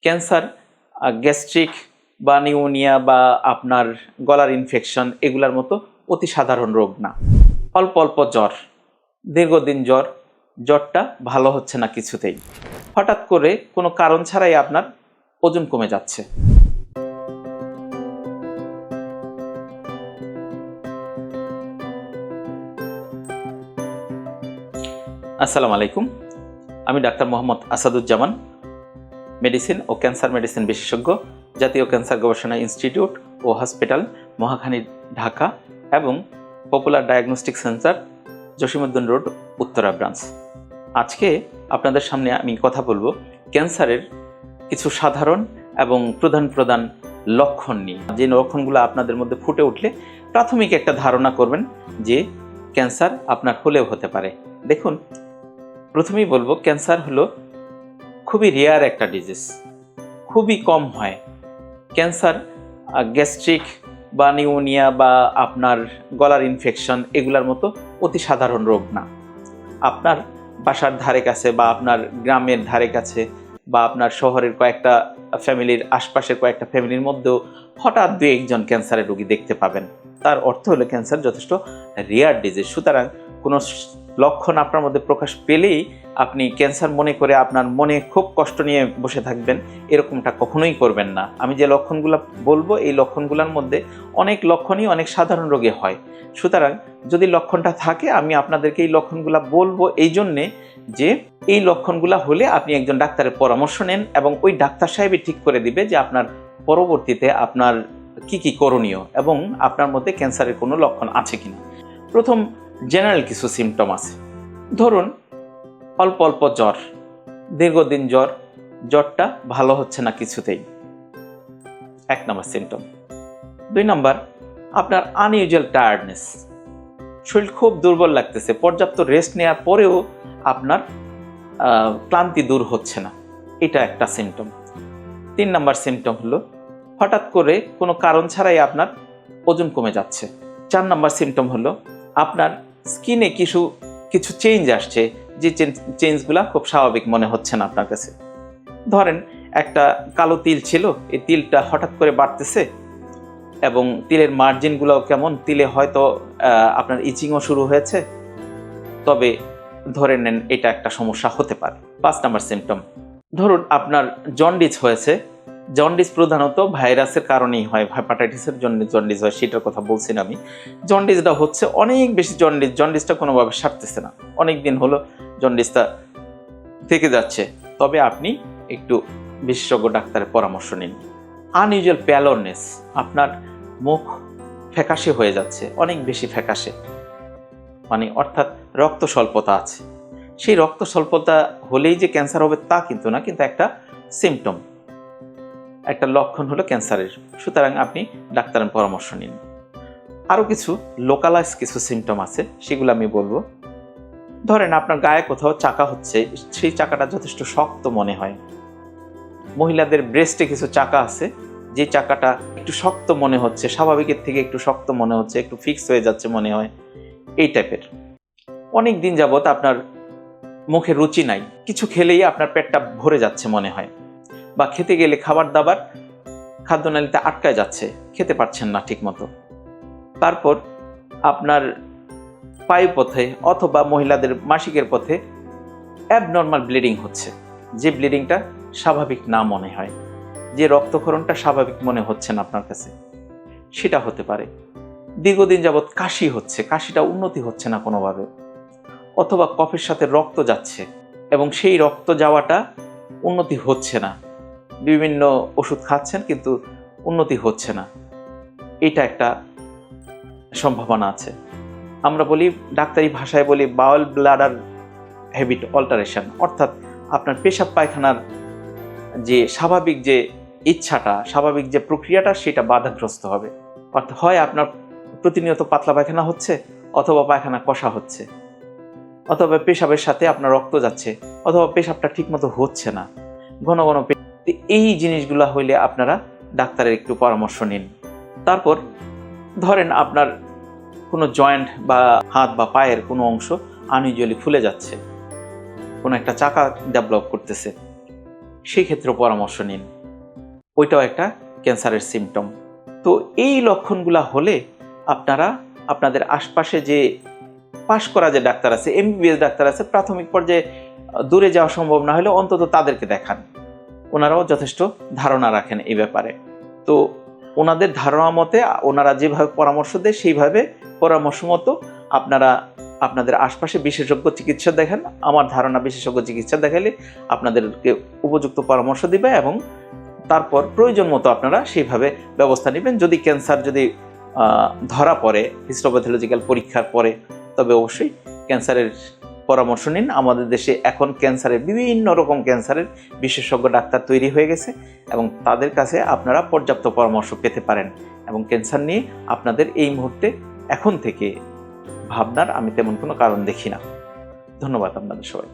Cancer, gastric বা pneumonia বা আপনার গলার ইনফেকশন এগুলার মতো অতি সাধারণ রোগ না। অল্প অল্প জ্বর, দীর্ঘদিন জ্বরটা ভালো হচ্ছে না কিছুতেই, হঠাৎ করে কোনো কারণ ছাড়াই আপনার ওজন কমে যাচ্ছে। আসসালামু আলাইকুম, আমি ডাক্তার মোহাম্মদ আসাদুজ্জামান, মেডিসিন ও ক্যান্সার মেডিসিন বিশেষজ্ঞ, জাতীয় ক্যান্সার গবেষণা ইনস্টিটিউট ও হসপিটাল, মহাখালী, ঢাকা এবং popular diagnostic centre, Jasimuddin road, Uttara branch. আজকে আপনাদের সামনে আমি কথা বলবো ক্যান্সারের কিছু সাধারণ এবং প্রধান লক্ষণ নিয়ে, যে লক্ষণগুলো আপনাদের মধ্যে ফুটে উঠলে প্রাথমিক একটা ধারণা করবেন যে ক্যান্সার আপনার হলেও হতে পারে। দেখুন, প্রথমেই বলবো ক্যান্সার হলো খুবই রেয়ার একটা ডিজিজ, খুবই কম হয়। ক্যান্সার, গ্যাস্ট্রিক বা নিউমোনিয়া বা আপনার গলার ইনফেকশন এগুলার মতো অতি সাধারণ রোগ না। আপনার বাসার ধারে কাছে বা আপনার গ্রামের ধারে কাছে বা আপনার শহরের কয়েকটা ফ্যামিলির আশপাশের কয়েকটা ফ্যামিলির মধ্যেও হঠাৎ দু একজন ক্যান্সারের রোগী দেখতে পাবেন। তার অর্থ হলো ক্যান্সার যথেষ্ট রেয়ার ডিজিজ। সুতরাং কোনো লক্ষণ আপনার মধ্যে প্রকাশ পেলেই আপনি ক্যান্সার মনে করে আপনার মনে খুব কষ্ট নিয়ে বসে থাকবেন, এরকমটা কখনোই করবেন না। আমি যে লক্ষণগুলো বলবো এই লক্ষণগুলোর মধ্যে অনেক লক্ষণই অনেক সাধারণ রোগে হয়। সুতরাং যদি লক্ষণটা থাকে আমি আপনাদেরকে এই লক্ষণগুলো বলবো এই জন্যে যে এই লক্ষণগুলো হলে আপনি একজন ডাক্তারের পরামর্শ নেন এবং ওই ডাক্তার সাহেবই ঠিক করে দিবে যে আপনার পরবর্তীতে আপনার কি করণীয় এবং আপনার মধ্যে ক্যান্সারের কোনো লক্ষণ আছে কিনা। প্রথম জেনারেল কিছু সিমটম আছে। ধরুন অল্প অল্প জ্বর, দীর্ঘদিন জ্বরটা ভালো হচ্ছে না কিছুতেই, 1 নম্বর সিমটম। 2 নম্বর, আপনার আনইউজুয়াল টায়ার্ডনেস, শরীর খুব দুর্বল লাগতেছে, পর্যাপ্ত রেস্ট নেওয়ার পরেও আপনার ক্লান্তি দূর হচ্ছে না, এটা একটা সিমটম। 3 নম্বর সিমটম হলো হঠাৎ করে কোনো কারণ ছাড়াই আপনার ওজন কমে যাচ্ছে। 4 নম্বর সিমটম হলো আপনার স্কিনে কিছু চেঞ্জ আসছে, যে চেঞ্জগুলো খুব স্বাভাবিক মনে হচ্ছে না আপনার কাছে। ধরেন একটা কালো তিল ছিল, এই তিলটা হঠাৎ করে বাড়তেছে এবং তিলের মার্জিনগুলোও কেমন, তিলে হয়তো আপনার ইচিংও শুরু হয়েছে, তবে ধরে নেন এটা একটা সমস্যা হতে পারে। 5 নম্বর সিমটম, ধরুন আপনার জন্ডিস হয়েছে। জন্ডিস প্রধানত ভাইরাসের কারণেই হয়, হেপাটাইটিসের জন্য জন্ডিস হয়, সেটার কথা বলছি না আমি। জন্ডিসটা হচ্ছে অনেক বেশি জন্ডিসটা কোনোভাবে সারতেছে না, অনেক দিন হলো জন্ডিসটা থেকে যাচ্ছে, তবে আপনি একটু বিশেষজ্ঞ ডাক্তারের পরামর্শ নিন। আনইউজুয়াল প্যালোরনেস, আপনার মুখ ফ্যাকাশে হয়ে যাচ্ছে, অনেক বেশি ফ্যাকাশে, মানে অর্থাৎ রক্ত স্বল্পতা আছে। সেই রক্ত স্বল্পতা হলেই যে ক্যান্সার হবে তা কিন্তু না, কিন্তু একটা সিমটম, একটা লক্ষণ হলো ক্যান্সারের। সুতরাং আপনি ডাক্তারের পরামর্শ নিন। আরও কিছু লোকালাইজ কিছু সিমটম আছে, সেগুলো আমি বলবো। ধরেন আপনার গায়ে কোথাও চাকা হচ্ছে, সেই চাকাটা যথেষ্ট শক্ত মনে হয়। মহিলাদের ব্রেস্টে কিছু চাকা আছে, যে চাকাটা একটু শক্ত মনে হচ্ছে, স্বাভাবিকের থেকে একটু শক্ত মনে হচ্ছে, একটু ফিক্স হয়ে যাচ্ছে মনে হয়, এই টাইপের। অনেক দিন যাবত আপনার মুখে রুচি নাই, কিছু খেলেই আপনার পেটটা ভরে যাচ্ছে মনে হয়, বা খেতে গেলে খাবার দাবার খাদ্যনালীতে আটকায় যাচ্ছে, খেতে পারছেন না ঠিক মতো। তারপর আপনার পায়ুপথে অথবা মহিলাদের মাসিকের পথে অ্যাবনর্মাল ব্লিডিং হচ্ছে, যে ব্লিডিংটা স্বাভাবিক না মনে হয়, যে রক্তক্ষরণটা স্বাভাবিক মনে হচ্ছে না আপনার কাছে, সেটা হতে পারে। দীর্ঘদিন যাবৎ কাশি হচ্ছে, কাশিটা উন্নতি হচ্ছে না কোনোভাবে, অথবা কফের সাথে রক্ত যাচ্ছে এবং সেই রক্ত যাওয়াটা উন্নতি হচ্ছে না, বিভিন্ন ওষুধ খাচ্ছেন কিন্তু উন্নতি হচ্ছে না, এটা একটা সম্ভাবনা আছে। আমরা বলি, ডাক্তারি ভাষায় বলি বাউল ব্লাডার হ্যাবিট অল্টারেশন, অর্থাৎ আপনার পেশাব পায়খানার যে স্বাভাবিক যে ইচ্ছাটা, স্বাভাবিক যে প্রক্রিয়াটা, সেটা বাধাগ্রস্ত হবে। অর্থাৎ হয় আপনার প্রতিনিয়ত পাতলা পায়খানা হচ্ছে, অথবা পায়খানা কষা হচ্ছে, অথবা পেশাবের সাথে আপনার রক্ত যাচ্ছে, অথবা পেশাবটা ঠিকমতো হচ্ছে না, ঘন ঘন। এই জিনিসগুলো হইলে আপনারা ডাক্তারের একটু পরামর্শ নিন। তারপর ধরেন আপনার কোনো জয়েন্ট বা হাত বা পায়ের কোনো অংশ আনইউজুয়ালি ফুলে যাচ্ছে, কোনো একটা চাকা ডেভেলপ করতেছে, সেই ক্ষেত্রে পরামর্শ নিন। ওইটাও একটা ক্যান্সারের সিমটম। তো এই লক্ষণগুলো হলে আপনারা আপনাদের আশপাশে যে পাশ করা যে ডাক্তার আছে, এমবিবিএস ডাক্তার আছে, প্রাথমিক পর্যায়ে দূরে যাওয়া সম্ভব না হলে অন্তত তাদেরকে দেখান। ওনারাও যথেষ্ট ধারণা রাখেন এই ব্যাপারে। তো ওনাদের ধারণা মতে ওনারা যেভাবে পরামর্শ দেয় সেইভাবে পরামর্শ মতো আপনারা আপনাদের আশপাশে বিশেষজ্ঞ চিকিৎসা দেখান। আমার ধারণা বিশেষজ্ঞ চিকিৎসা দেখালে আপনাদেরকে উপযুক্ত পরামর্শ দিবে এবং তারপর প্রয়োজন মতো আপনারা সেইভাবে ব্যবস্থা নেবেন। যদি ক্যান্সার ধরা পড়ে হিস্টোপ্যাথোলজিক্যাল পরীক্ষার পরে, তবে অবশ্যই ক্যান্সারের পরামর্শ নিন। আমাদের দেশে এখন ক্যান্সারের বিভিন্ন রকম ক্যান্সারের বিশেষজ্ঞ ডাক্তার তৈরি হয়ে গেছে এবং তাদের কাছে আপনারা পর্যাপ্ত পরামর্শ পেতে পারেন। এবং ক্যান্সার নিয়ে আপনাদের এই মুহূর্তে এখন থেকে ভাবনার আমি তেমন কোনো কারণ দেখি না। ধন্যবাদ আপনাদের সবাই।